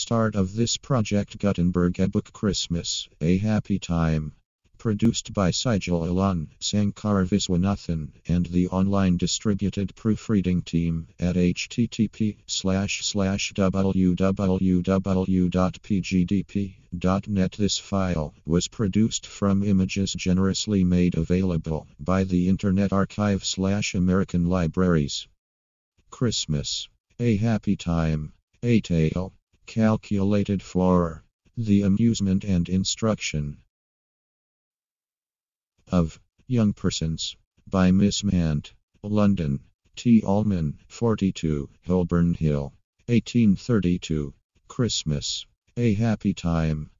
start of this project Gutenberg ebook Christmas, A Happy Time. Produced by Sigil Ilan, Sankar Viswanathan, and the online distributed proofreading team at http://www.pgdp.net. This file was produced from images generously made available by the Internet Archive/American Libraries. Christmas. A Happy Time. A tale calculated for the amusement and instruction of young persons, by Miss Mant, London, T. Allman, 42, Holborn Hill, 1832. Christmas. A Happy Time.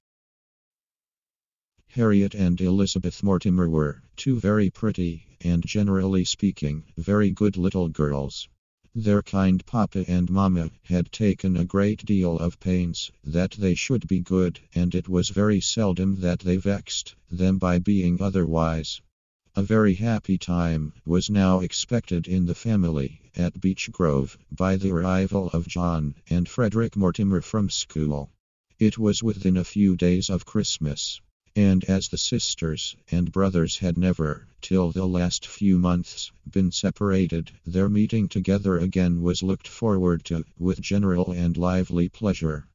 Harriet and Elizabeth Mortimer were two very pretty, and generally speaking, very good little girls. Their kind papa and mamma had taken a great deal of pains that they should be good, and it was very seldom that they vexed them by being otherwise. A very happy time was now expected in the family at Beech Grove by the arrival of John and Frederick Mortimer from school. It was within a few days of Christmas. And as the sisters and brothers had never, till the last few months, been separated, their meeting together again was looked forward to with general and lively pleasure.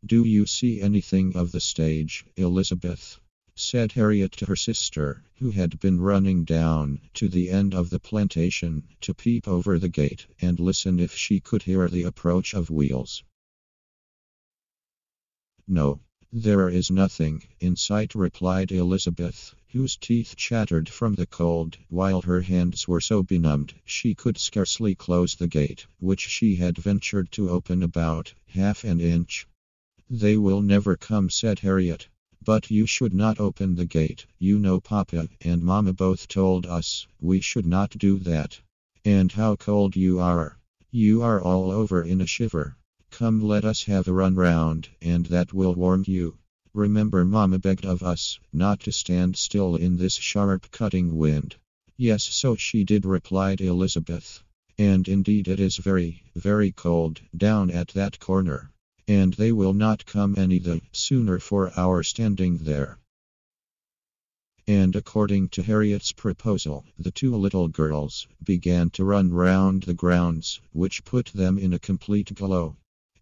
"Do you see anything of the stage, Elizabeth?" said Harriet to her sister, who had been running down to the end of the plantation to peep over the gate and listen if she could hear the approach of wheels. "No. There is nothing in sight," replied Elizabeth, whose teeth chattered from the cold, while her hands were so benumbed she could scarcely close the gate, which she had ventured to open about half an inch. "They will never come," said Harriet. "But you should not open the gate. You know Papa and Mamma both told us we should not do that. And how cold you are. You are all over in a shiver. Come, let us have a run round, and that will warm you. Remember, Mamma begged of us not to stand still in this sharp cutting wind." "Yes, so she did," replied Elizabeth. "And indeed it is very, very cold down at that corner. And they will not come any the sooner for our standing there." And according to Harriet's proposal, the two little girls began to run round the grounds, which put them in a complete glow.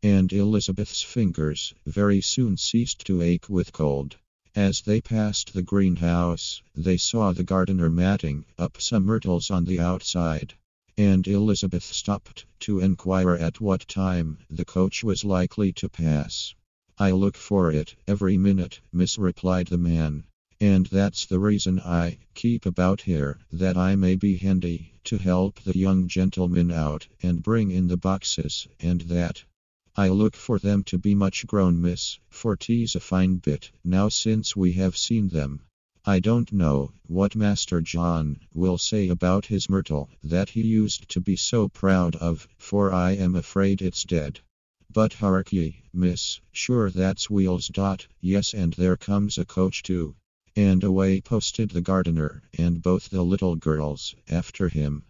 And Elizabeth's fingers very soon ceased to ache with cold. As they passed the greenhouse, they saw the gardener matting up some myrtles on the outside. And Elizabeth stopped to inquire at what time the coach was likely to pass. "I look for it every minute, miss," replied the man. "And that's the reason I keep about here, that I may be handy to help the young gentlemen out and bring in the boxes, and that. I look for them to be much grown, miss, for 'tis a fine bit now since we have seen them. I don't know what Master John will say about his myrtle that he used to be so proud of, for I am afraid it's dead. But hark ye, miss, sure that's wheels. Yes, and there comes a coach too." And away posted the gardener and both the little girls after him.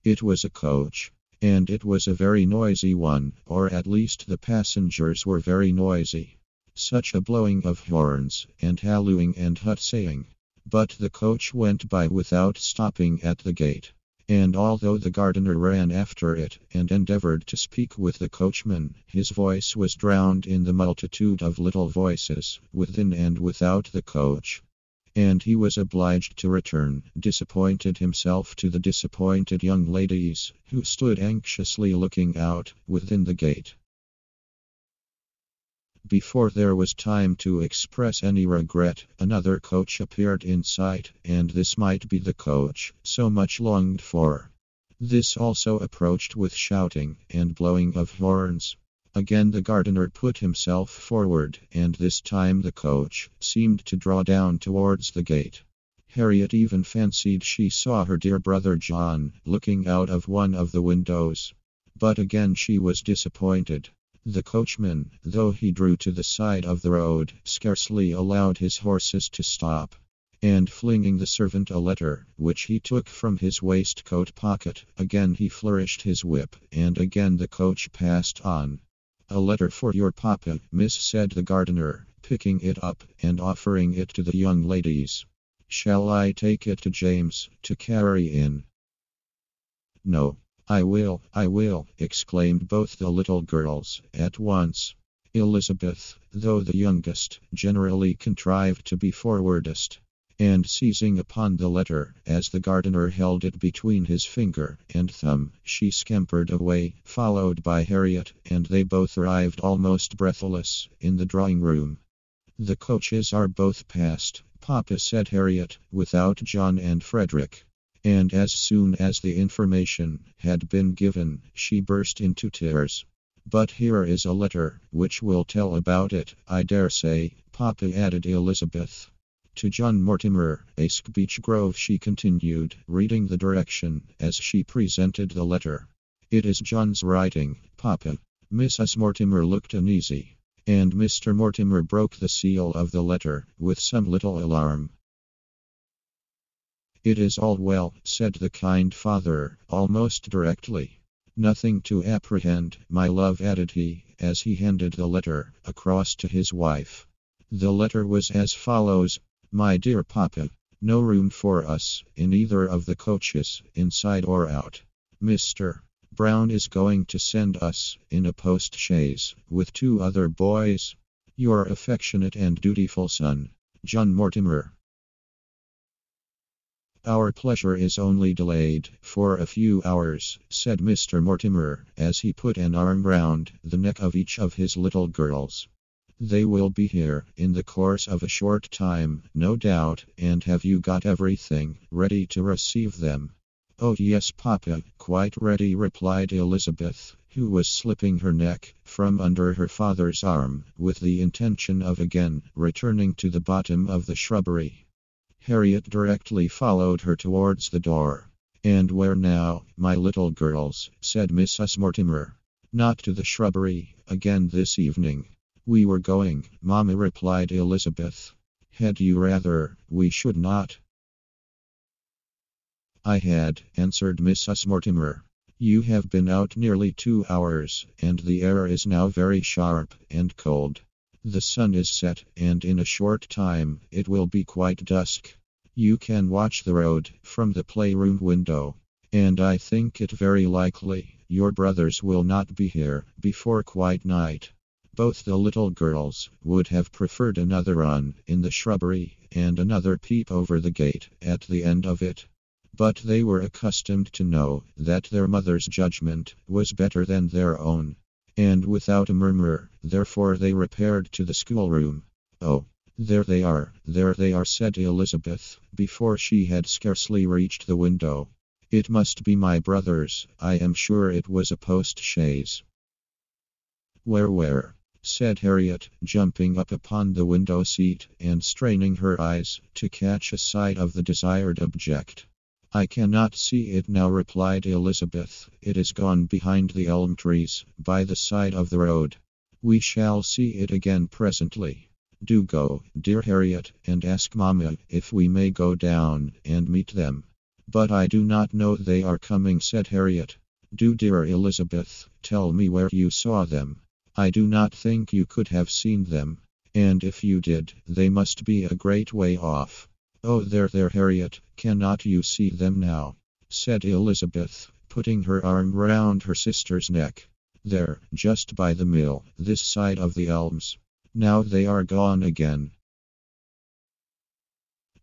It was a coach. And it was a very noisy one, or at least the passengers were very noisy. Such a blowing of horns, and hallooing and hutsaying. But the coach went by without stopping at the gate. And although the gardener ran after it and endeavored to speak with the coachman, his voice was drowned in the multitude of little voices within and without the coach. And he was obliged to return, disappointed himself, to the disappointed young ladies, who stood anxiously looking out within the gate. Before there was time to express any regret, another coach appeared in sight, and this might be the coach so much longed for. This also approached with shouting and blowing of horns. Again the gardener put himself forward, and this time the coach seemed to draw down towards the gate. Harriet even fancied she saw her dear brother John looking out of one of the windows. But again she was disappointed. The coachman, though he drew to the side of the road, scarcely allowed his horses to stop. And flinging the servant a letter, which he took from his waistcoat pocket, again he flourished his whip, and again the coach passed on. "A letter for your papa, miss," said the gardener, picking it up and offering it to the young ladies. "Shall I take it to James to carry in?" "No, I will," exclaimed both the little girls at once. Elizabeth, though the youngest, generally contrived to be forwardest, and seizing upon the letter, as the gardener held it between his finger and thumb, she scampered away, followed by Harriet, and they both arrived almost breathless in the drawing room. "The coaches are both past, Papa," said Harriet, without John and Frederick. And as soon as the information had been given, she burst into tears. "But here is a letter, which will tell about it, I dare say, Papa," added Elizabeth. "To John Mortimer, Ask Beech Grove," she continued, reading the direction as she presented the letter. "It is John's writing, Papa." Mrs. Mortimer looked uneasy, and Mr. Mortimer broke the seal of the letter with some little alarm. "It is all well," said the kind father, almost directly. "Nothing to apprehend, my love," added he, as he handed the letter across to his wife. The letter was as follows: "My dear Papa, no room for us in either of the coaches, inside or out. Mr. Brown is going to send us in a post chaise with 2 other boys. Your affectionate and dutiful son, John Mortimer." "Our pleasure is only delayed for a few hours," said Mr. Mortimer, as he put an arm round the neck of each of his little girls. "They will be here in the course of a short time, no doubt, and have you got everything ready to receive them?" "Oh, yes, Papa, quite ready," replied Elizabeth, who was slipping her neck from under her father's arm, with the intention of again returning to the bottom of the shrubbery. Harriet directly followed her towards the door. "And where now, my little girls?" said Mrs. Mortimer. "Not to the shrubbery again this evening." "We were going, Mamma," replied Elizabeth. "Had you rather we should not?" "I had," answered Mrs. Mortimer. "You have been out nearly 2 hours, and the air is now very sharp and cold. The sun is set, and in a short time it will be quite dusk. You can watch the road from the playroom window, and I think it very likely your brothers will not be here before quite night." Both the little girls would have preferred another run in the shrubbery and another peep over the gate at the end of it, but they were accustomed to know that their mother's judgment was better than their own. And without a murmur, therefore, they repaired to the schoolroom. "Oh, there they are, said Elizabeth, before she had scarcely reached the window. "It must be my brothers, I am sure it was a post chaise." Where?" said Harriet, jumping up upon the window seat and straining her eyes to catch a sight of the desired object. "I cannot see it now," replied Elizabeth. "It is gone behind the elm trees, by the side of the road. We shall see it again presently. Do go, dear Harriet, and ask Mamma if we may go down and meet them." "But I do not know they are coming," said Harriet. "Do, dear Elizabeth, tell me where you saw them. I do not think you could have seen them, and if you did, they must be a great way off." "Oh, there, Harriet, cannot you see them now?" said Elizabeth, putting her arm round her sister's neck. "There, just by the mill, this side of the elms. Now they are gone again."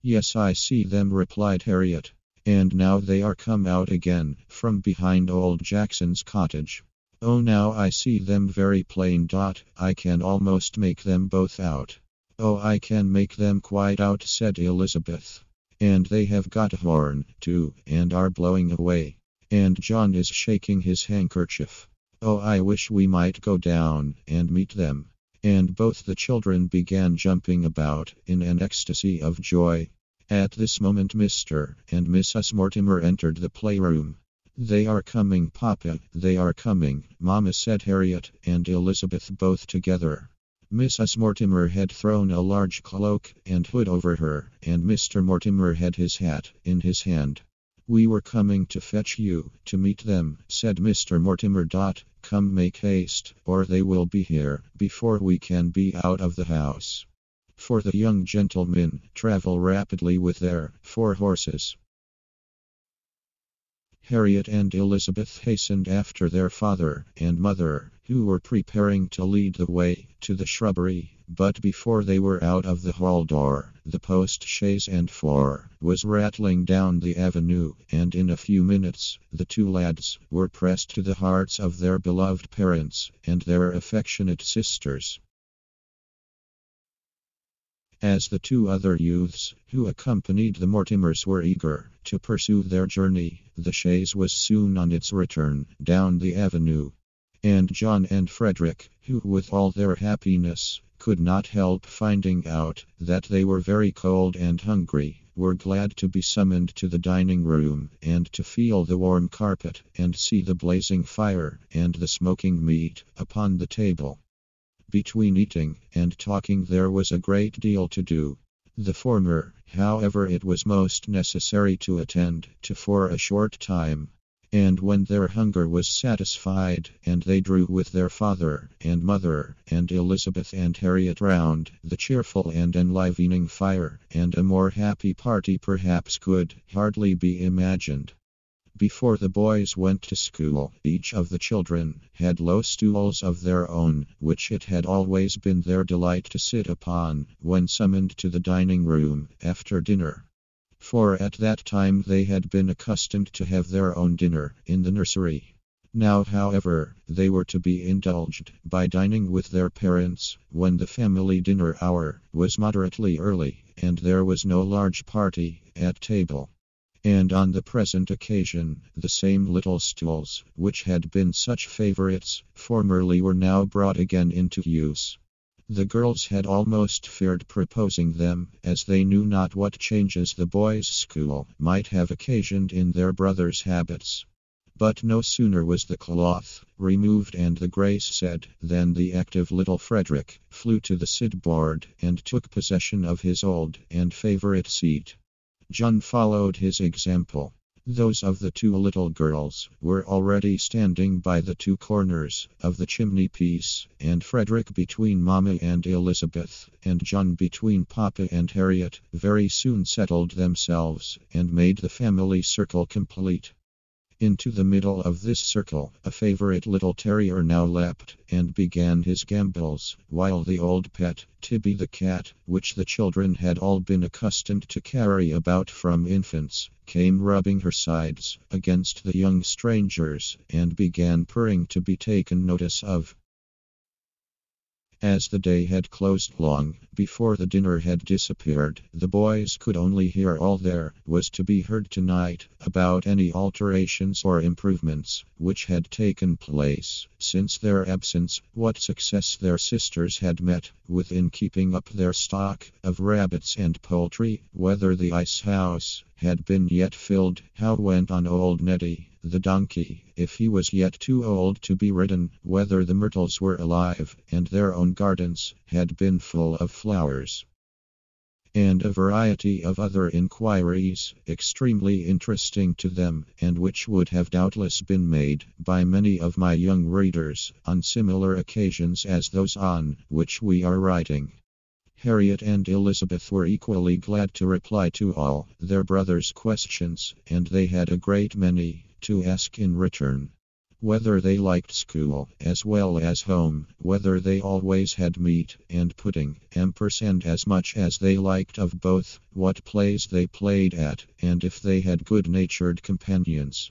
"Yes, I see them," replied Harriet. "And now they are come out again, from behind old Jackson's cottage. Oh, now I see them very plain. I can almost make them both out." "Oh, I can make them quite out," said Elizabeth. "And they have got a horn, too, and are blowing away. And John is shaking his handkerchief. Oh, I wish we might go down and meet them." And both the children began jumping about in an ecstasy of joy. At this moment Mr. and Mrs. Mortimer entered the playroom. "They are coming, Papa, they are coming, Mamma," said Harriet and Elizabeth both together. Mrs. Mortimer had thrown a large cloak and hood over her, and Mr. Mortimer had his hat in his hand. "We were coming to fetch you, to meet them," said Mr. Mortimer. come make haste, or they will be here before we can be out of the house. For the young gentlemen travel rapidly with their 4 horses." Harriet and Elizabeth hastened after their father and mother, who were preparing to lead the way to the shrubbery, but before they were out of the hall door, the post-chaise and 4 was rattling down the avenue, and in a few minutes the 2 lads were pressed to the hearts of their beloved parents and their affectionate sisters. As the 2 other youths who accompanied the Mortimers were eager to pursue their journey, the chaise was soon on its return down the avenue, and John and Frederick, who with all their happiness could not help finding out that they were very cold and hungry, were glad to be summoned to the dining room and to feel the warm carpet and see the blazing fire and the smoking meat upon the table. Between eating and talking there was a great deal to do. The former, however, it was most necessary to attend to for a short time, and when their hunger was satisfied, and they drew with their father and mother and Elizabeth and Harriet round the cheerful and enlivening fire, and a more happy party perhaps could hardly be imagined. Before the boys went to school, each of the children had low stools of their own, which it had always been their delight to sit upon when summoned to the dining room after dinner. For at that time they had been accustomed to have their own dinner in the nursery. Now, however, they were to be indulged by dining with their parents when the family dinner hour was moderately early, and there was no large party at table. And on the present occasion, the same little stools, which had been such favorites formerly, were now brought again into use. The girls had almost feared proposing them, as they knew not what changes the boys' school might have occasioned in their brothers' habits. But no sooner was the cloth removed and the grace said, than the active little Frederick flew to the sideboard and took possession of his old and favorite seat. John followed his example. Those of the 2 little girls were already standing by the 2 corners of the chimney-piece, and Frederick between Mamma and Elizabeth, and John between Papa and Harriet, very soon settled themselves, and made the family circle complete. Into the middle of this circle, a favorite little terrier now leapt, and began his gambols, while the old pet, Tibby the cat, which the children had all been accustomed to carry about from infants, came rubbing her sides against the young strangers, and began purring to be taken notice of. As the day had closed long before the dinner had disappeared, the boys could only hear all there was to be heard tonight about any alterations or improvements which had taken place since their absence, what success their sisters had met with in keeping up their stock of rabbits and poultry, whether the ice house had been yet filled, how went on old Neddy the donkey, if he was yet too old to be ridden, whether the myrtles were alive, and their own gardens had been full of flowers, and a variety of other inquiries, extremely interesting to them, and which would have doubtless been made by many of my young readers on similar occasions as those on which we are writing. Harriet and Elizabeth were equally glad to reply to all their brothers' questions, and they had a great many to ask in return. Whether they liked school as well as home, whether they always had meat and pudding, ampersand as much as they liked of both, what plays they played at, and if they had good-natured companions.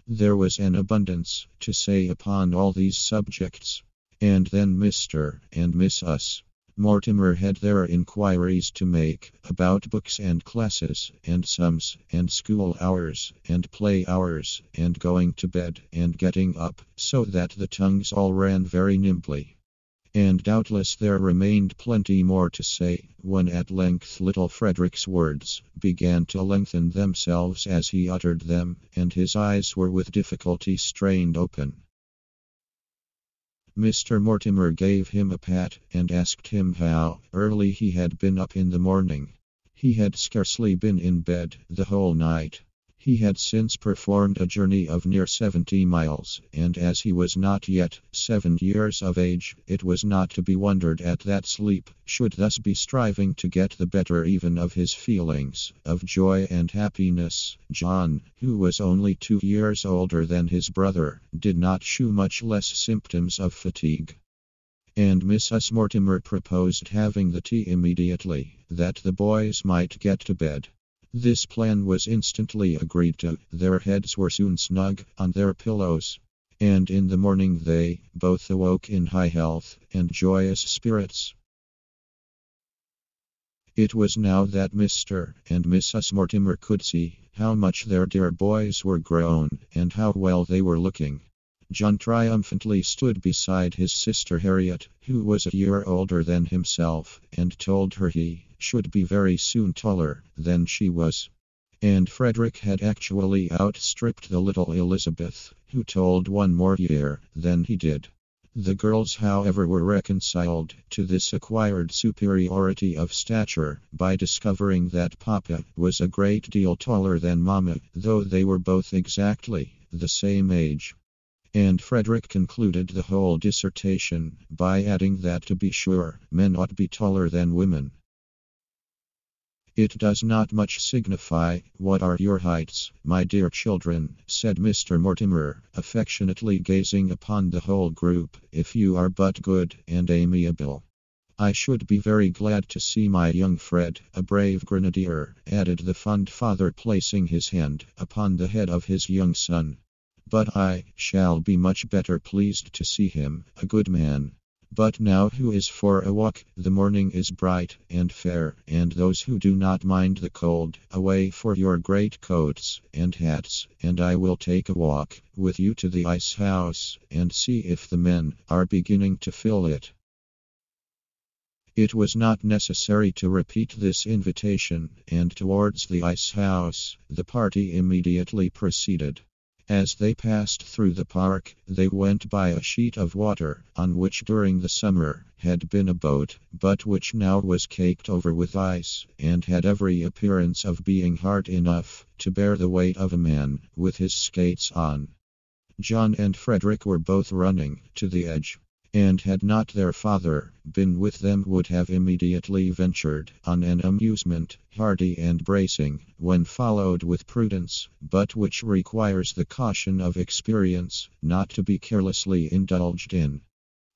There was an abundance to say upon all these subjects. And then Mr. and Miss Mortimer had their inquiries to make about books and classes, and sums, and school hours, and play hours, and going to bed, and getting up, so that the tongues all ran very nimbly. And doubtless there remained plenty more to say, when at length little Frederick's words began to lengthen themselves as he uttered them, and his eyes were with difficulty strained open. Mr. Mortimer gave him a pat, and asked him how early he had been up in the morning. He had scarcely been in bed the whole night. He had since performed a journey of near 70 miles, and as he was not yet 7 years of age, it was not to be wondered at that sleep should thus be striving to get the better even of his feelings of joy and happiness. John, who was only 2 years older than his brother, did not show much less symptoms of fatigue. And Mrs. Mortimer proposed having the tea immediately, that the boys might get to bed. This plan was instantly agreed to. Their heads were soon snug on their pillows, and in the morning they both awoke in high health and joyous spirits. It was now that Mr. and Mrs. Mortimer could see how much their dear boys were grown, and how well they were looking. John triumphantly stood beside his sister Harriet, who was a year older than himself, and told her he should be very soon taller than she was. And Frederick had actually outstripped the little Elizabeth, who told 1 more year than he did. The girls, however, were reconciled to this acquired superiority of stature by discovering that Papa was a great deal taller than Mamma, though they were both exactly the same age. And Frederick concluded the whole dissertation by adding that, to be sure, men ought to be taller than women. "It does not much signify what are your heights, my dear children," said Mr. Mortimer, affectionately gazing upon the whole group, "if you are but good and amiable. I should be very glad to see my young Fred, a brave grenadier," added the fond father, placing his hand upon the head of his young son. "But I shall be much better pleased to see him a good man. But now who is for a walk? The morning is bright and fair, and those who do not mind the cold, away for your great coats and hats, and I will take a walk with you to the ice house, and see if the men are beginning to fill it." It was not necessary to repeat this invitation, and towards the ice house the party immediately proceeded. As they passed through the park, they went by a sheet of water, on which during the summer had been a boat, but which now was caked over with ice, and had every appearance of being hard enough to bear the weight of a man with his skates on. John and Frederick were both running to the edge, and had not their father been with them would have immediately ventured on an amusement, hardy and bracing, when followed with prudence, but which requires the caution of experience, not to be carelessly indulged in.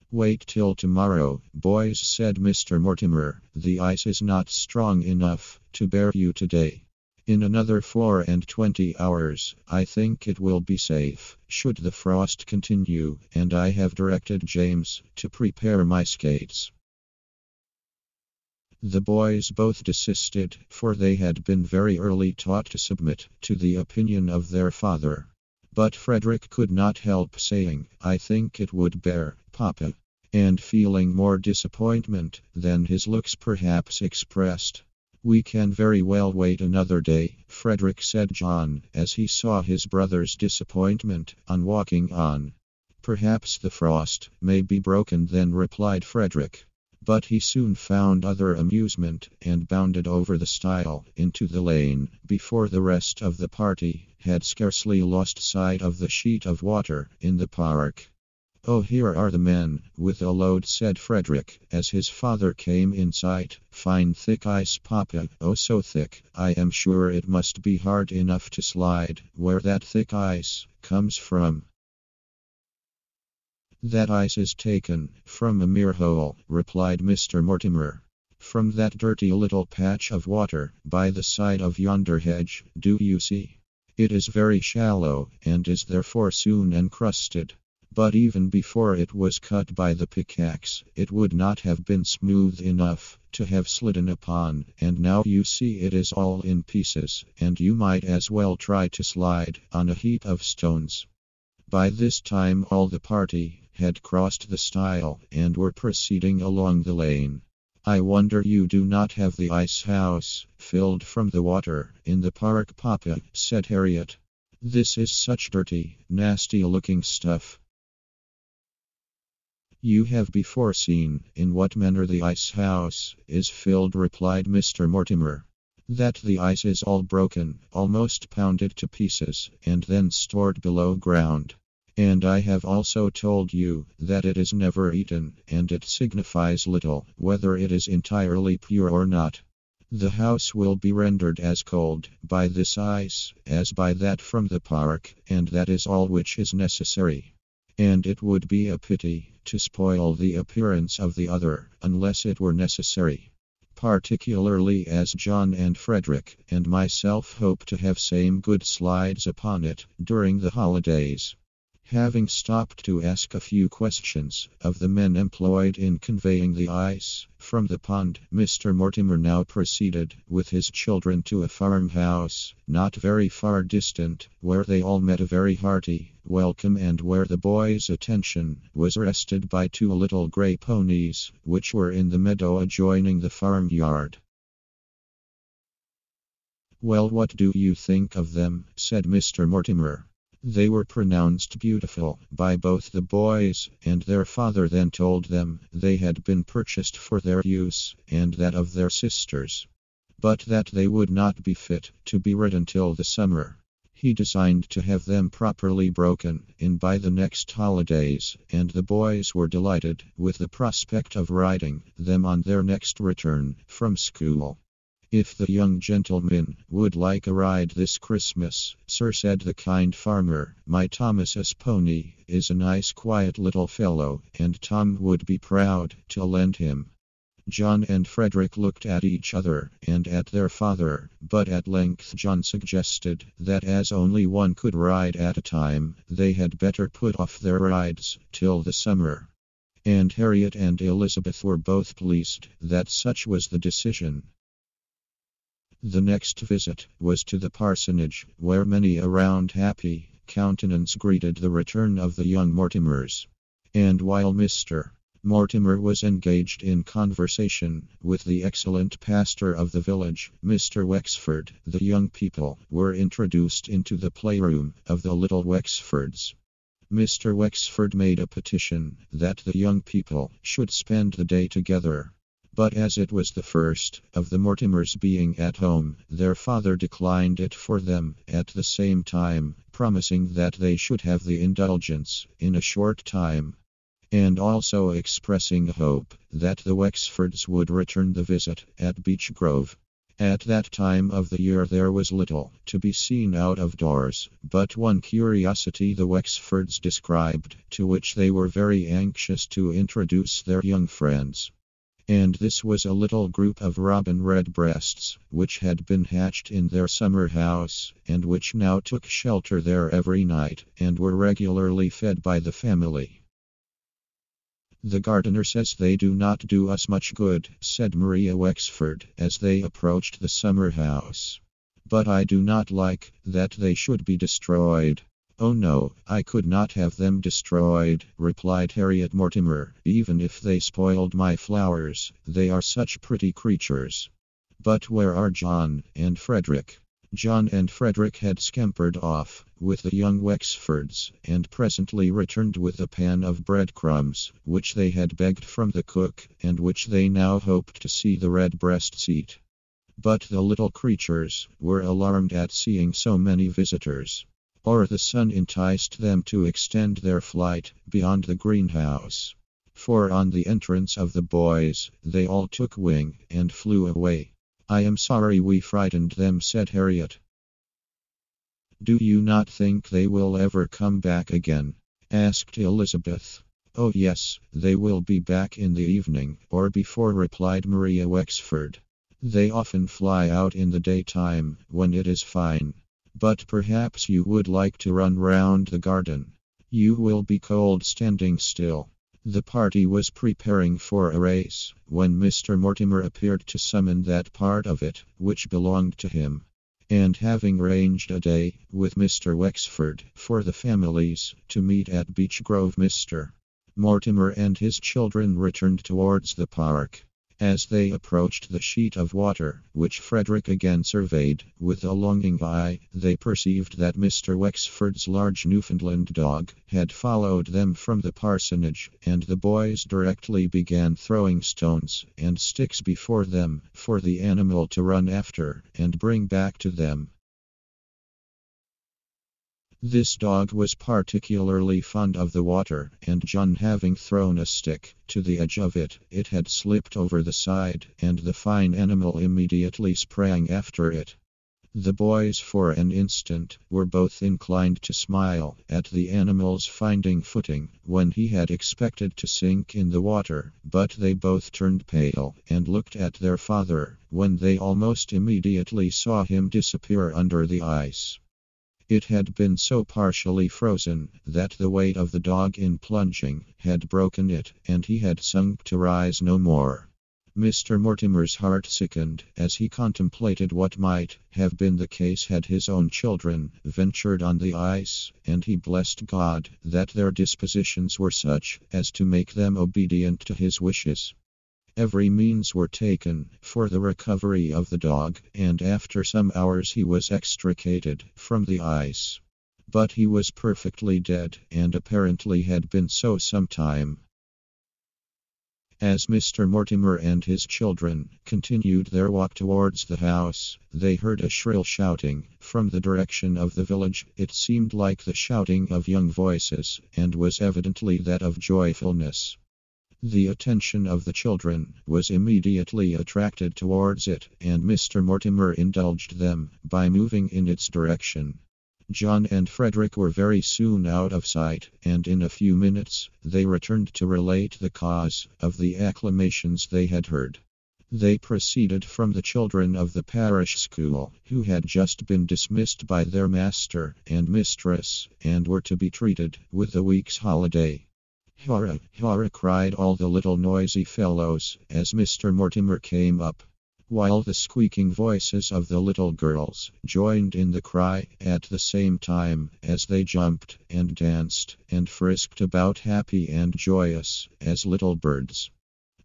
"Wait till tomorrow, boys," said Mr. Mortimer, "the ice is not strong enough to bear you today. In another 24 hours, I think it will be safe, should the frost continue, and I have directed James to prepare my skates." The boys both desisted, for they had been very early taught to submit to the opinion of their father. But Frederick could not help saying, "I think it would bear, Papa," and feeling more disappointment than his looks perhaps expressed. "We can very well wait another day, Frederick," said John, as he saw his brother's disappointment on walking on. "Perhaps the frost may be broken then," replied Frederick. But he soon found other amusement, and bounded over the stile into the lane, before the rest of the party had scarcely lost sight of the sheet of water in the park. "Oh, here are the men with a load," said Frederick, as his father came in sight. "Fine thick ice, Papa, oh so thick, I am sure it must be hard enough to slide where that thick ice comes from." "That ice is taken from a mere hole," replied Mr. Mortimer. "From that dirty little patch of water by the side of yonder hedge, do you see? It is very shallow, and is therefore soon encrusted. But even before it was cut by the pickaxe, it would not have been smooth enough to have slidden upon, and now you see it is all in pieces, and you might as well try to slide on a heap of stones." By this time all the party had crossed the stile, and were proceeding along the lane. "I wonder you do not have the ice house filled from the water in the park, Papa," said Harriet. "This is such dirty, nasty-looking stuff." "You have before seen in what manner the ice house is filled," replied Mr. Mortimer. That the ice is all broken, almost pounded to pieces, and then stored below ground. And I have also told you that it is never eaten, and it signifies little whether it is entirely pure or not. The house will be rendered as cold by this ice as by that from the park, and that is all which is necessary. And it would be a pity to spoil the appearance of the other, unless it were necessary. Particularly as John and Frederick and myself hope to have same good slides upon it during the holidays. Having stopped to ask a few questions of the men employed in conveying the ice from the pond, Mr. Mortimer now proceeded with his children to a farmhouse, not very far distant, where they all met a very hearty welcome and where the boys' attention was arrested by two little grey ponies, which were in the meadow adjoining the farmyard. "Well, what do you think of them?" said Mr. Mortimer. They were pronounced beautiful by both the boys, and their father then told them they had been purchased for their use and that of their sisters, but that they would not be fit to be ridden till the summer. He designed to have them properly broken in by the next holidays, and the boys were delighted with the prospect of riding them on their next return from school. "If the young gentleman would like a ride this Christmas, sir," said the kind farmer, "my Thomas's pony is a nice quiet little fellow, and Tom would be proud to lend him." John and Frederick looked at each other and at their father, but at length John suggested that as only one could ride at a time, they had better put off their rides till the summer. And Harriet and Elizabeth were both pleased that such was the decision. The next visit was to the parsonage, where many a round happy countenance greeted the return of the young Mortimers. And while Mr. Mortimer was engaged in conversation with the excellent pastor of the village, Mr. Wexford, the young people were introduced into the playroom of the little Wexfords. Mr. Wexford made a petition that the young people should spend the day together. But as it was the first of the Mortimers being at home, their father declined it for them at the same time, promising that they should have the indulgence in a short time, and also expressing hope that the Wexfords would return the visit at Beech Grove. At that time of the year there was little to be seen out of doors, but one curiosity the Wexfords described, to which they were very anxious to introduce their young friends. And this was a little group of robin redbreasts, which had been hatched in their summer house, and which now took shelter there every night, and were regularly fed by the family. "The gardener says they do not do us much good," said Maria Wexford, as they approached the summer house. "But I do not like that they should be destroyed." "Oh no, I could not have them destroyed," replied Harriet Mortimer, "even if they spoiled my flowers. They are such pretty creatures." "But where are John and Frederick?" John and Frederick had scampered off with the young Wexfords, and presently returned with a pan of breadcrumbs, which they had begged from the cook, and which they now hoped to see the redbreasts eat. But the little creatures were alarmed at seeing so many visitors, or the sun enticed them to extend their flight beyond the greenhouse. For on the entrance of the boys, they all took wing and flew away. "I am sorry we frightened them," said Harriet. "Do you not think they will ever come back again?" asked Elizabeth. "Oh yes, they will be back in the evening or before," replied Maria Wexford. "They often fly out in the daytime when it is fine. But perhaps you would like to run round the garden. You will be cold standing still." The party was preparing for a race when Mr. Mortimer appeared to summon that part of it which belonged to him. And having arranged a day with Mr. Wexford for the families to meet at Beech Grove, Mr. Mortimer and his children returned towards the park. As they approached the sheet of water, which Frederick again surveyed with a longing eye, they perceived that Mr. Wexford's large Newfoundland dog had followed them from the parsonage, and the boys directly began throwing stones and sticks before them for the animal to run after and bring back to them. This dog was particularly fond of the water, and John having thrown a stick to the edge of it, it had slipped over the side, and the fine animal immediately sprang after it. The boys for an instant were both inclined to smile at the animal's finding footing when he had expected to sink in the water, but they both turned pale and looked at their father when they almost immediately saw him disappear under the ice. It had been so partially frozen that the weight of the dog in plunging had broken it, and he had sunk to rise no more. Mr. Mortimer's heart sickened as he contemplated what might have been the case had his own children ventured on the ice, and he blessed God that their dispositions were such as to make them obedient to his wishes. Every means were taken for the recovery of the dog, and after some hours he was extricated from the ice. But he was perfectly dead, and apparently had been so some time. As Mr. Mortimer and his children continued their walk towards the house, they heard a shrill shouting from the direction of the village. It seemed like the shouting of young voices, and was evidently that of joyfulness. The attention of the children was immediately attracted towards it, and Mr. Mortimer indulged them by moving in its direction. John and Frederick were very soon out of sight, and in a few minutes they returned to relate the cause of the acclamations they had heard. They proceeded from the children of the parish school, who had just been dismissed by their master and mistress, and were to be treated with a week's holiday. "Hurrah, hurrah!" cried all the little noisy fellows as Mr. Mortimer came up, while the squeaking voices of the little girls joined in the cry at the same time as they jumped and danced and frisked about happy and joyous as little birds.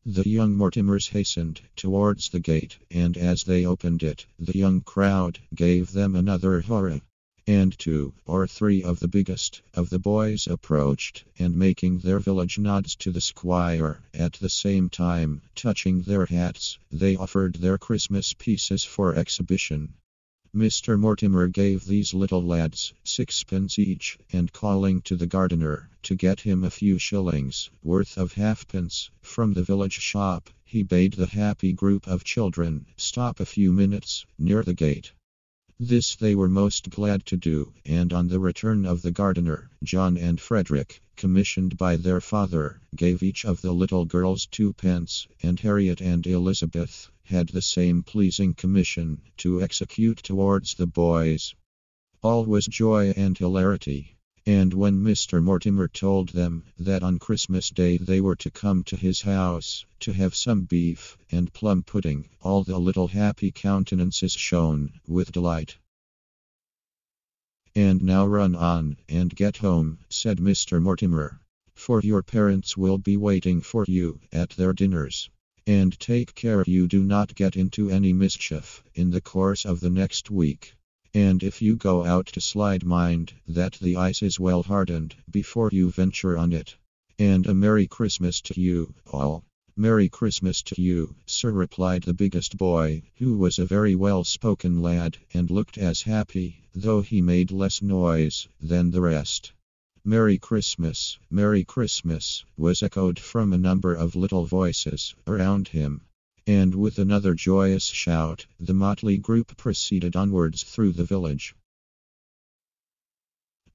The young Mortimers hastened towards the gate, and as they opened it, the young crowd gave them another hurrah. And 2 or 3 of the biggest of the boys approached, and making their village nods to the squire, at the same time touching their hats, they offered their Christmas pieces for exhibition. Mr. Mortimer gave these little lads 6pence each, and calling to the gardener to get him a few shillings worth of halfpence from the village shop, he bade the happy group of children stop a few minutes near the gate. This they were most glad to do, and on the return of the gardener, John and Frederick, commissioned by their father, gave each of the little girls 2pence, and Harriet and Elizabeth had the same pleasing commission to execute towards the boys. All was joy and hilarity. And when Mr. Mortimer told them that on Christmas Day they were to come to his house to have some beef and plum pudding, all the little happy countenances shone with delight. "And now run on and get home," said Mr. Mortimer, "for your parents will be waiting for you at their dinners. And take care you do not get into any mischief in the course of the next week. And if you go out to slide, mind that the ice is well hardened before you venture on it. And a Merry Christmas to you all." "Merry Christmas to you, sir," replied the biggest boy, who was a very well-spoken lad, and looked as happy, though he made less noise, than the rest. Merry Christmas, was echoed from a number of little voices around him. And with another joyous shout, the motley group proceeded onwards through the village.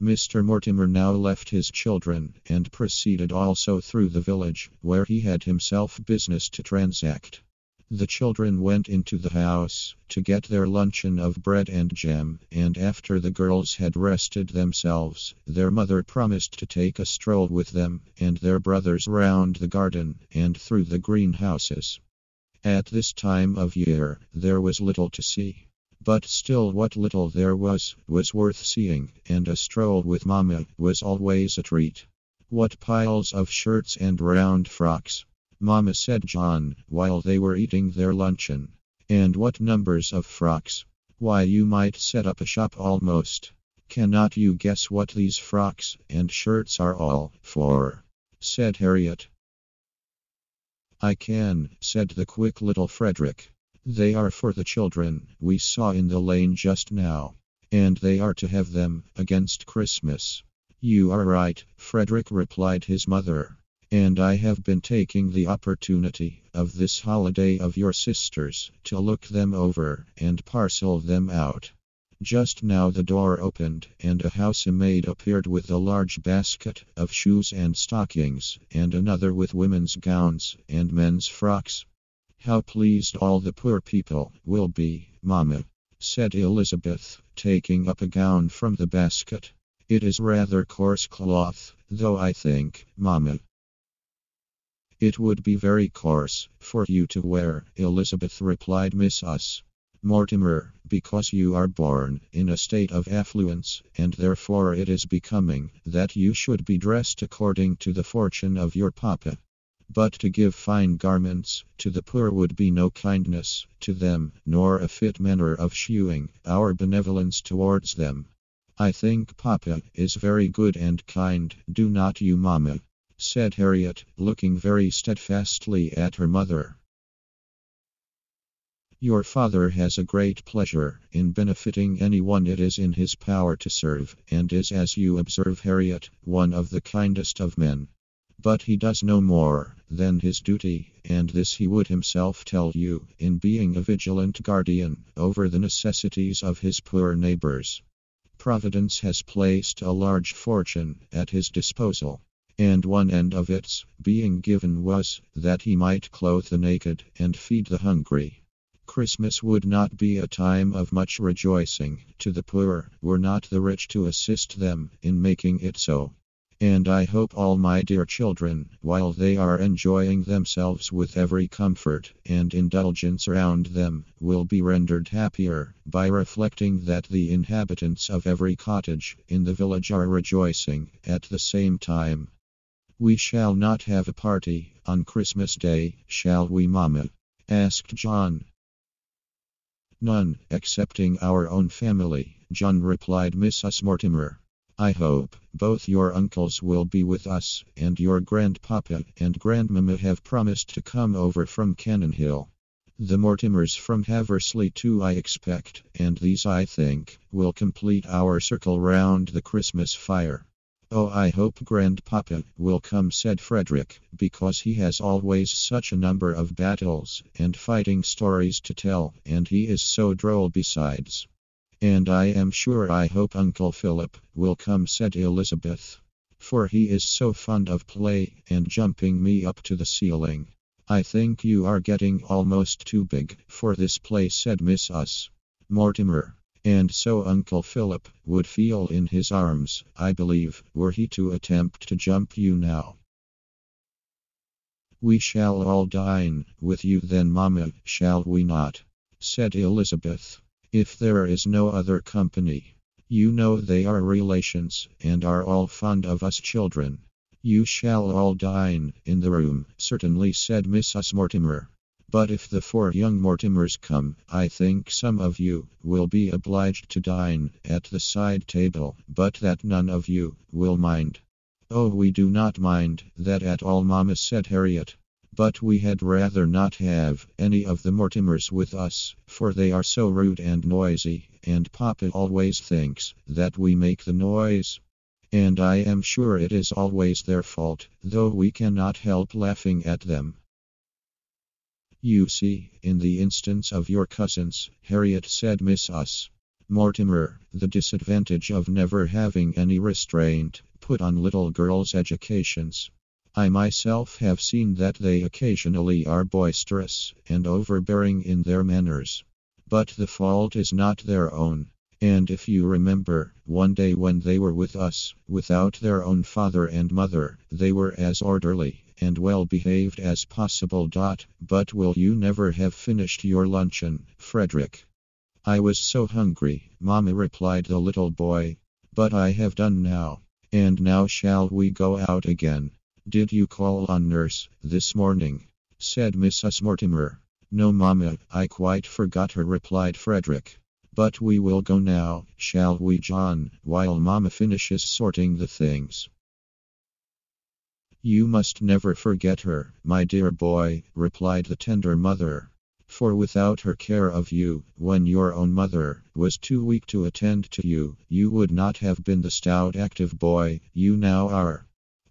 Mr. Mortimer now left his children, and proceeded also through the village, where he had himself business to transact. The children went into the house to get their luncheon of bread and jam, and after the girls had rested themselves, their mother promised to take a stroll with them and their brothers round the garden and through the greenhouses. At this time of year, there was little to see. But still what little there was worth seeing, and a stroll with Mama was always a treat. What piles of shirts and round frocks! Mama, said John, while they were eating their luncheon. And what numbers of frocks! Why, you might set up a shop almost. Cannot you guess what these frocks and shirts are all for? Said Harriet. I can, said the quick little Frederick. They are for the children we saw in the lane just now. And they are to have them against Christmas. You are right, Frederick, replied his mother. And I have been taking the opportunity of this holiday of your sister's to look them over and parcel them out. Just now the door opened, and a housemaid appeared with a large basket of shoes and stockings, and another with women's gowns and men's frocks. How pleased all the poor people will be, Mamma, said Elizabeth, taking up a gown from the basket. It is rather coarse cloth, though I think, Mamma, it would be very coarse for you to wear, Elizabeth, replied Mrs. Mortimer, because you are born in a state of affluence, and therefore it is becoming that you should be dressed according to the fortune of your papa. But to give fine garments to the poor would be no kindness to them, nor a fit manner of shewing our benevolence towards them. I think papa is very good and kind, do not you, Mamma? Said Harriet, looking very steadfastly at her mother. Your father has a great pleasure in benefiting anyone it is in his power to serve, and is, as you observe, Harriet, one of the kindest of men. But he does no more than his duty, and this he would himself tell you, in being a vigilant guardian over the necessities of his poor neighbors. Providence has placed a large fortune at his disposal, and one end of its being given was that he might clothe the naked and feed the hungry. Christmas would not be a time of much rejoicing to the poor were not the rich to assist them in making it so. And I hope all my dear children, while they are enjoying themselves with every comfort and indulgence around them, will be rendered happier by reflecting that the inhabitants of every cottage in the village are rejoicing at the same time. We shall not have a party on Christmas Day, shall we, Mamma? Asked John. None, excepting our own family, John, replied Mrs. Mortimer. I hope both your uncles will be with us, and your grandpapa and grandmamma have promised to come over from Cannon Hill. The Mortimers from Haversley too, I expect, and these, I think, will complete our circle round the Christmas fire. Oh, I hope Grandpapa will come, said Frederick, because he has always such a number of battles and fighting stories to tell, and he is so droll besides. And I am sure I hope Uncle Philip will come, said Elizabeth, for he is so fond of play and jumping me up to the ceiling. I think you are getting almost too big for this play, said Mrs. Mortimer. And so Uncle Philip would feel in his arms, I believe, were he to attempt to jump you now. We shall all dine with you then, Mamma, shall we not? Said Elizabeth. If there is no other company. You know they are relations, and are all fond of us children. You shall all dine in the room, certainly, said Mrs. Mortimer. But if the 4 young Mortimers come, I think some of you will be obliged to dine at the side table, but that none of you will mind. Oh, we do not mind that at all, Mamma, said Harriet. But we had rather not have any of the Mortimers with us, for they are so rude and noisy, and Papa always thinks that we make the noise. And I am sure it is always their fault, though we cannot help laughing at them. You see, in the instance of your cousins, Harriet, said Mrs. Mortimer, the disadvantage of never having any restraint put on little girls' educations. I myself have seen that they occasionally are boisterous and overbearing in their manners. But the fault is not their own. And if you remember, one day when they were with us, without their own father and mother, they were as orderly and well behaved as possible. But will you never have finished your luncheon, Frederick? I was so hungry, Mamma, replied the little boy. But I have done now. And now shall we go out again? "Did you call on nurse this morning?" said Mrs. Mortimer. "No, Mamma, I quite forgot her," replied Frederick. "But we will go now, shall we, John, while Mamma finishes sorting the things?" "You must never forget her, my dear boy," replied the tender mother. "For without her care of you, when your own mother was too weak to attend to you, you would not have been the stout, active boy you now are.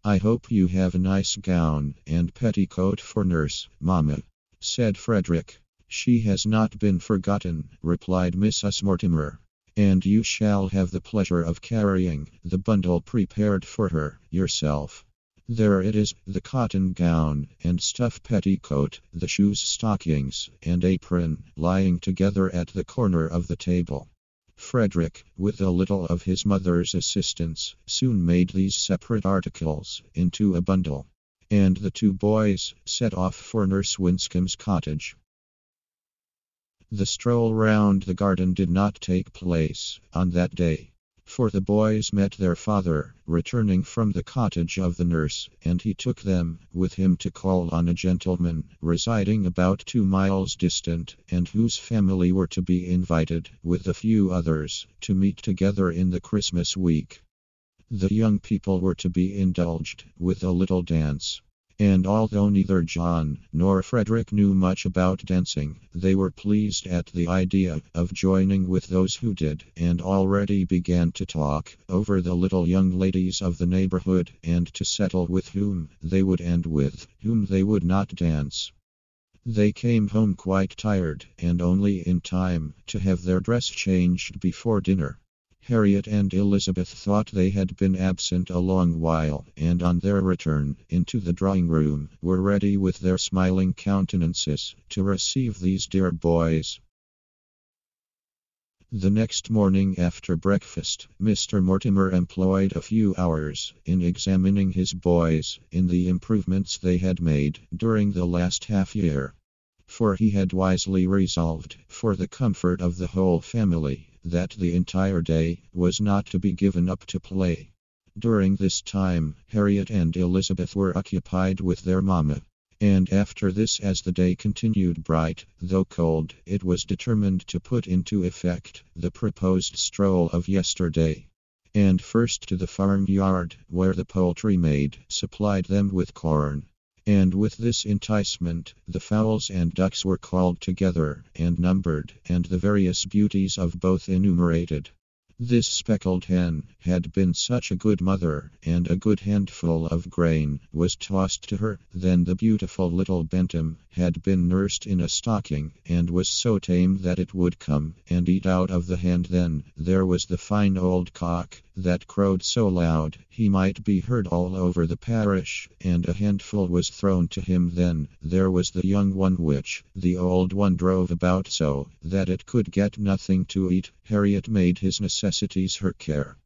I hope you have a nice gown and petticoat for nurse, Mamma," said Frederick. "She has not been forgotten," replied Mrs. Mortimer. "And you shall have the pleasure of carrying the bundle prepared for her yourself. There it is, the cotton gown and stuff petticoat, the shoes, stockings, and apron, lying together at the corner of the table." Frederick, with a little of his mother's assistance, soon made these separate articles into a bundle. And the two boys set off for Nurse Winscomb's cottage. The stroll round the garden did not take place on that day, for the boys met their father returning from the cottage of the nurse, and he took them with him to call on a gentleman residing about 2 miles distant, and whose family were to be invited, with a few others, to meet together in the Christmas week. The young people were to be indulged with a little dance. And although neither John nor Frederick knew much about dancing, they were pleased at the idea of joining with those who did, and already began to talk over the little young ladies of the neighborhood, and to settle with whom they would and with whom they would not dance. They came home quite tired, and only in time to have their dress changed before dinner. Harriet and Elizabeth thought they had been absent a long while, and on their return into the drawing room were ready with their smiling countenances to receive these dear boys. The next morning after breakfast, Mr. Mortimer employed a few hours in examining his boys in the improvements they had made during the last half year. For he had wisely resolved, for the comfort of the whole family, that the entire day was not to be given up to play. During this time, Harriet and Elizabeth were occupied with their mamma. And after this, as the day continued bright, though cold, it was determined to put into effect the proposed stroll of yesterday. And first to the farmyard, where the poultry maid supplied them with corn. And with this enticement, the fowls and ducks were called together and numbered, and the various beauties of both enumerated. This speckled hen had been such a good mother, and a good handful of grain was tossed to her. Then the beautiful little bantam had been nursed in a stocking, and was so tame that it would come and eat out of the hand. Then there was the fine old cock that crowed so loud he might be heard all over the parish, and a handful was thrown to him. Then there was the young one which the old one drove about so that it could get nothing to eat. Harriet made his necessities her care.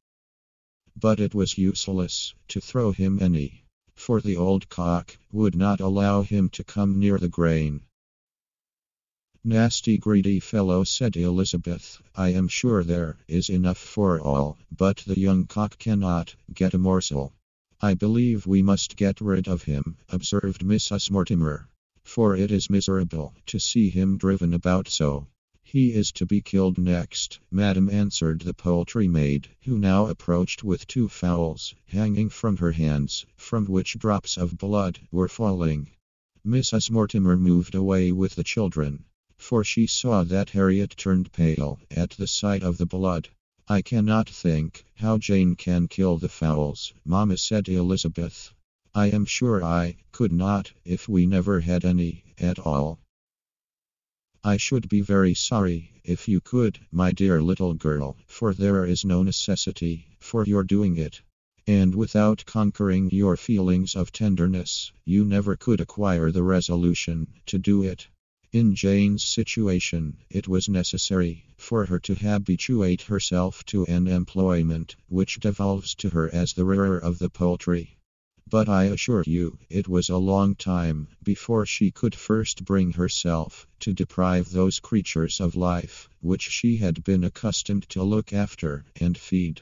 But it was useless to throw him any, for the old cock would not allow him to come near the grain. "Nasty greedy fellow," said Elizabeth. "I am sure there is enough for all, but the young cock cannot get a morsel." "I believe we must get rid of him," observed Mrs. Mortimer, "for it is miserable to see him driven about so." "He is to be killed next, madam," answered the poultry maid, who now approached with 2 fowls hanging from her hands, from which drops of blood were falling. Mrs. Mortimer moved away with the children, for she saw that Harriet turned pale at the sight of the blood. "I cannot think how Jane can kill the fowls, Mamma," said Elizabeth. "I am sure I could not, if we never had any at all." "I should be very sorry if you could, my dear little girl, for there is no necessity for your doing it. And without conquering your feelings of tenderness, you never could acquire the resolution to do it. In Jane's situation, it was necessary for her to habituate herself to an employment which devolves to her as the rearer of the poultry. But I assure you, it was a long time before she could first bring herself to deprive those creatures of life which she had been accustomed to look after and feed.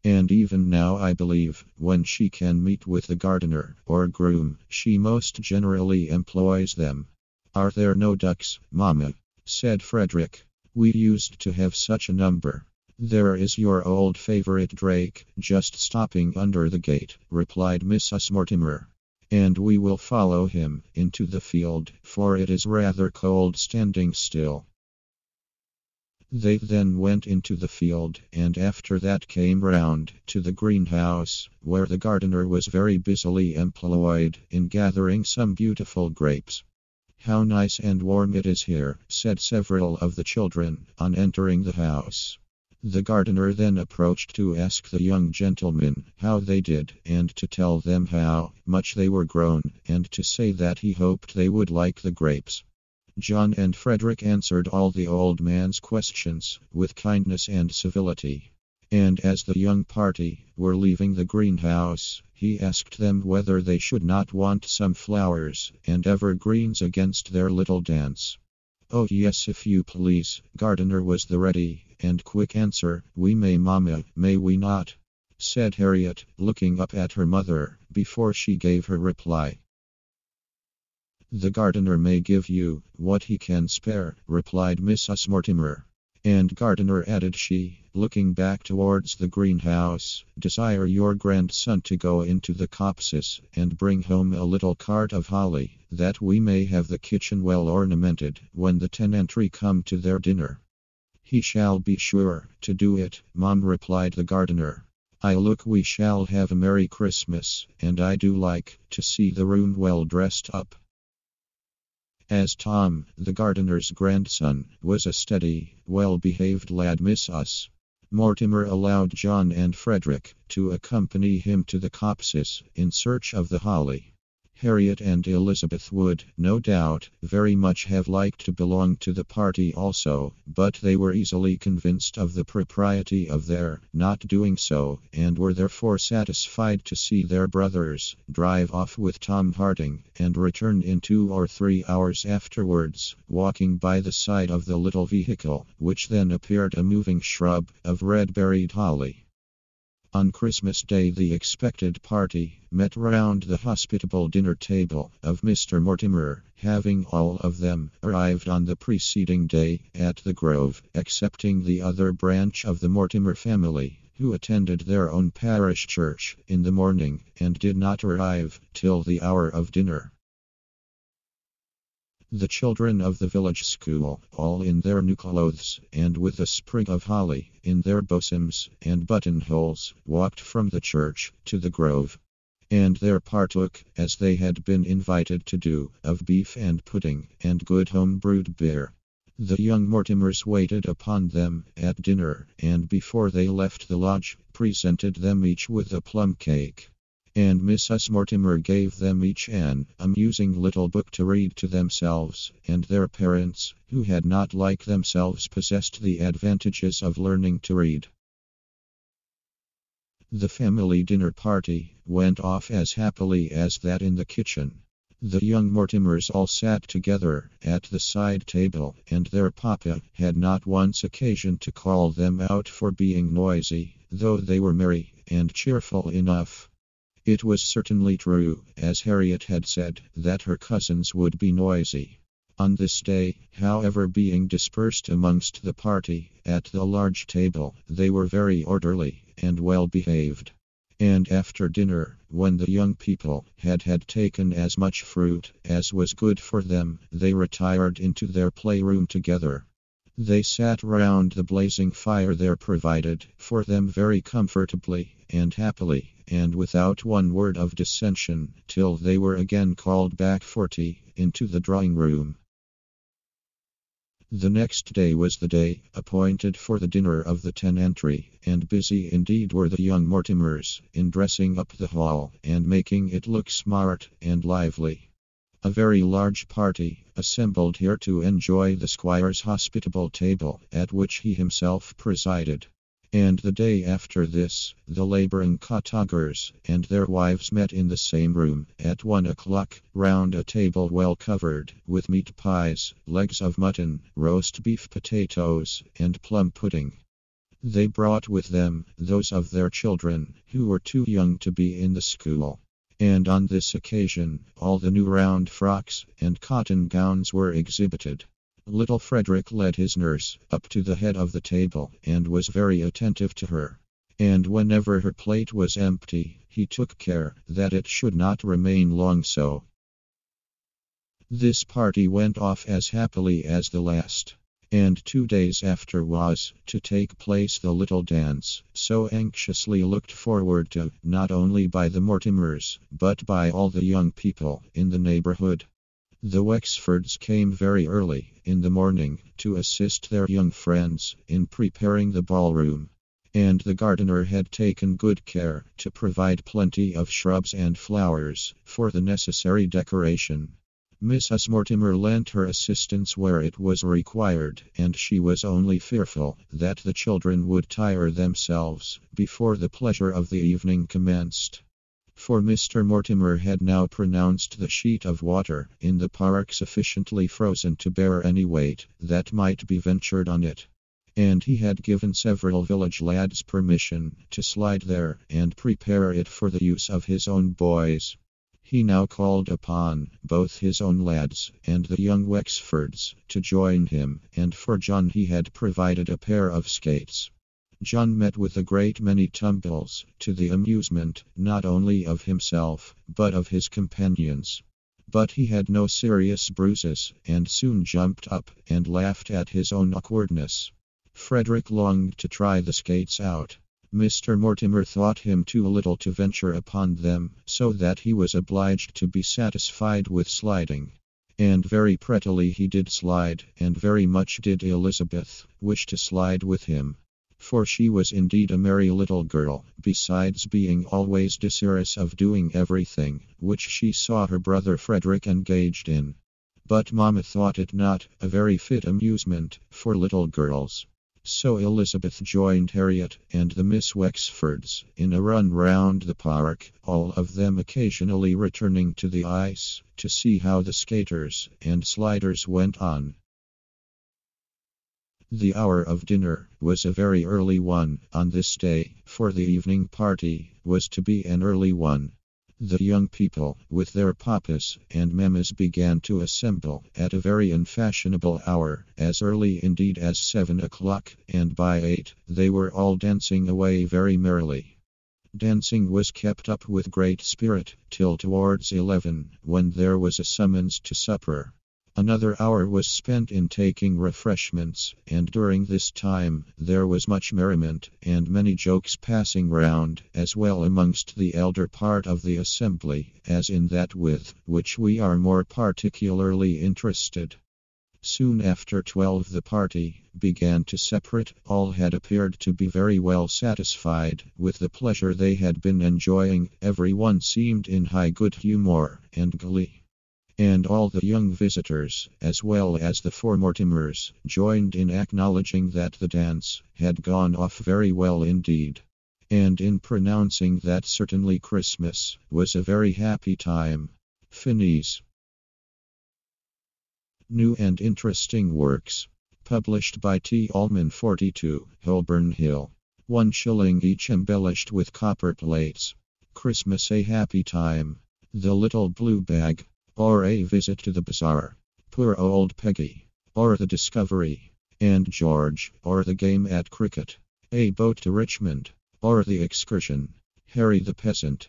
And even now I believe, when she can meet with the gardener or groom, she most generally employs them. Are there no ducks, Mamma? Said Frederick. We used to have such a number. There is your old favorite Drake, just stopping under the gate, replied Mrs. Mortimer. And we will follow him into the field, for it is rather cold standing still. They then went into the field, and after that came round to the greenhouse, where the gardener was very busily employed in gathering some beautiful grapes. How nice and warm it is here, said several of the children on entering the house. The gardener then approached to ask the young gentlemen how they did, and to tell them how much they were grown, and to say that he hoped they would like the grapes. John and Frederick answered all the old man's questions with kindness and civility. And as the young party were leaving the greenhouse, he asked them whether they should not want some flowers and evergreens against their little dance. Oh yes, if you please, gardener, was the ready and quick answer. We may, Mamma, may we not? Said Harriet, looking up at her mother before she gave her reply. The gardener may give you what he can spare, replied Mrs. Mortimer. And gardener, added she, looking back towards the greenhouse, desire your grandson to go into the copses and bring home a little cart of holly, that we may have the kitchen well ornamented when the tenantry come to their dinner. He shall be sure to do it, Mom, replied the gardener. I look we shall have a merry Christmas, and I do like to see the room well dressed up. As Tom, the gardener's grandson, was a steady, well-behaved lad, Mrs. Mortimer allowed John and Frederick to accompany him to the copses in search of the holly. Harriet and Elizabeth would, no doubt, very much have liked to belong to the party also, but they were easily convinced of the propriety of their not doing so, and were therefore satisfied to see their brothers drive off with Tom Harding, and return in 2 or 3 hours afterwards, walking by the side of the little vehicle, which then appeared a moving shrub of red-berried holly. On Christmas Day the expected party met round the hospitable dinner table of Mr. Mortimer, having all of them arrived on the preceding day at the Grove, excepting the other branch of the Mortimer family, who attended their own parish church in the morning, and did not arrive till the hour of dinner. The children of the village school, all in their new clothes, and with a sprig of holly in their bosoms and buttonholes, walked from the church to the Grove. And there partook, as they had been invited to do, of beef and pudding, and good home-brewed beer. The young Mortimers waited upon them at dinner, and before they left the lodge, presented them each with a plum cake. And Mrs. Mortimer gave them each an amusing little book to read to themselves, and their parents, who had not like themselves possessed the advantages of learning to read. The family dinner party went off as happily as that in the kitchen. The young Mortimers all sat together at the side table, and their papa had not once occasion to call them out for being noisy, though they were merry and cheerful enough. It was certainly true, as Harriet had said, that her cousins would be noisy. On this day, however, being dispersed amongst the party at the large table, they were very orderly and well behaved. And after dinner, when the young people had taken as much fruit as was good for them, they retired into their playroom together. They sat round the blazing fire there provided for them very comfortably and happily, and without one word of dissension, till they were again called back for tea into the drawing-room. The next day was the day appointed for the dinner of the tenantry, and busy indeed were the young Mortimers in dressing up the hall and making it look smart and lively. A very large party assembled here to enjoy the squire's hospitable table, at which he himself presided. And the day after this, the labouring cottagers and their wives met in the same room at 1 o'clock, round a table well covered with meat pies, legs of mutton, roast beef, potatoes, and plum pudding. They brought with them those of their children who were too young to be in the school. And on this occasion, all the new round frocks and cotton gowns were exhibited. Little Frederick led his nurse up to the head of the table and was very attentive to her. And whenever her plate was empty, he took care that it should not remain long so. This party went off as happily as the last. And 2 days after was to take place the little dance, so anxiously looked forward to, not only by the Mortimers, but by all the young people in the neighborhood. The Wexfords came very early in the morning to assist their young friends in preparing the ballroom. And the gardener had taken good care to provide plenty of shrubs and flowers for the necessary decoration. Mrs. Mortimer lent her assistance where it was required, and she was only fearful that the children would tire themselves before the pleasure of the evening commenced. For Mr. Mortimer had now pronounced the sheet of water in the park sufficiently frozen to bear any weight that might be ventured on it. And he had given several village lads permission to slide there and prepare it for the use of his own boys. He now called upon both his own lads and the young Wexfords to join him, and for John he had provided a pair of skates. John met with a great many tumbles, to the amusement not only of himself, but of his companions. But he had no serious bruises, and soon jumped up and laughed at his own awkwardness. Frederick longed to try the skates out. Mr. Mortimer thought him too little to venture upon them, so that he was obliged to be satisfied with sliding. And very prettily he did slide, and very much did Elizabeth wish to slide with him. For she was indeed a merry little girl, besides being always desirous of doing everything which she saw her brother Frederick engaged in. But Mamma thought it not a very fit amusement for little girls. So Elizabeth joined Harriet and the Miss Wexfords in a run round the park, all of them occasionally returning to the ice to see how the skaters and sliders went on. The hour of dinner was a very early one on this day, for the evening party was to be an early one. The young people, with their papas and mammas, began to assemble at a very unfashionable hour, as early indeed as 7 o'clock, and by 8 they were all dancing away very merrily. Dancing was kept up with great spirit till towards 11, when there was a summons to supper. Another hour was spent in taking refreshments, and during this time there was much merriment and many jokes passing round, as well amongst the elder part of the assembly as in that with which we are more particularly interested. Soon after 12 the party began to separate. All had appeared to be very well satisfied with the pleasure they had been enjoying. Every one seemed in high good humor and glee. And all the young visitors, as well as the four Mortimers, joined in acknowledging that the dance had gone off very well indeed, and in pronouncing that certainly Christmas was a very happy time. Finis. New and Interesting Works. Published by T. Allman 42, Holborn Hill. 1 shilling each, embellished with copper plates. Christmas a Happy Time. The Little Blue Bag. Or A Visit to the Bazaar. Poor Old Peggy. Or The Discovery. And George. Or The Game at Cricket. A Boat to Richmond. Or The Excursion. Harry the Peasant.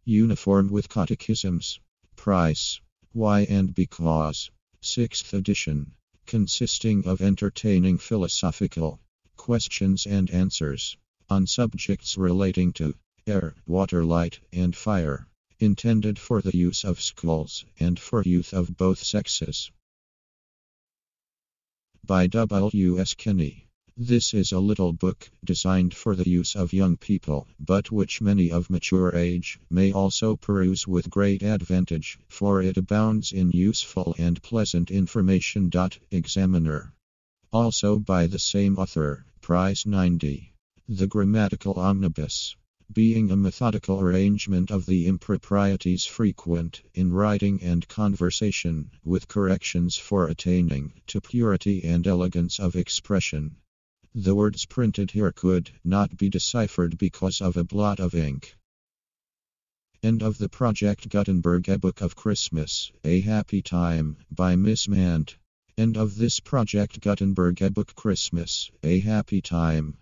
Uniform with Catechisms. Price. Why and Because. 6th edition. Consisting of entertaining philosophical questions and answers on subjects relating to air, water, light, and fire. Intended for the use of schools and for youth of both sexes. By W. S. Kenny. This is a little book designed for the use of young people, but which many of mature age may also peruse with great advantage, for it abounds in useful and pleasant information. Examiner. Also by the same author, price 90. The Grammatical Omnibus. Being a methodical arrangement of the improprieties frequent in writing and conversation, with corrections for attaining to purity and elegance of expression. The words printed here could not be deciphered because of a blot of ink. End of the Project Gutenberg A Book of Christmas, A Happy Time by Miss Mant. End of this Project Gutenberg A Book Christmas, A Happy Time.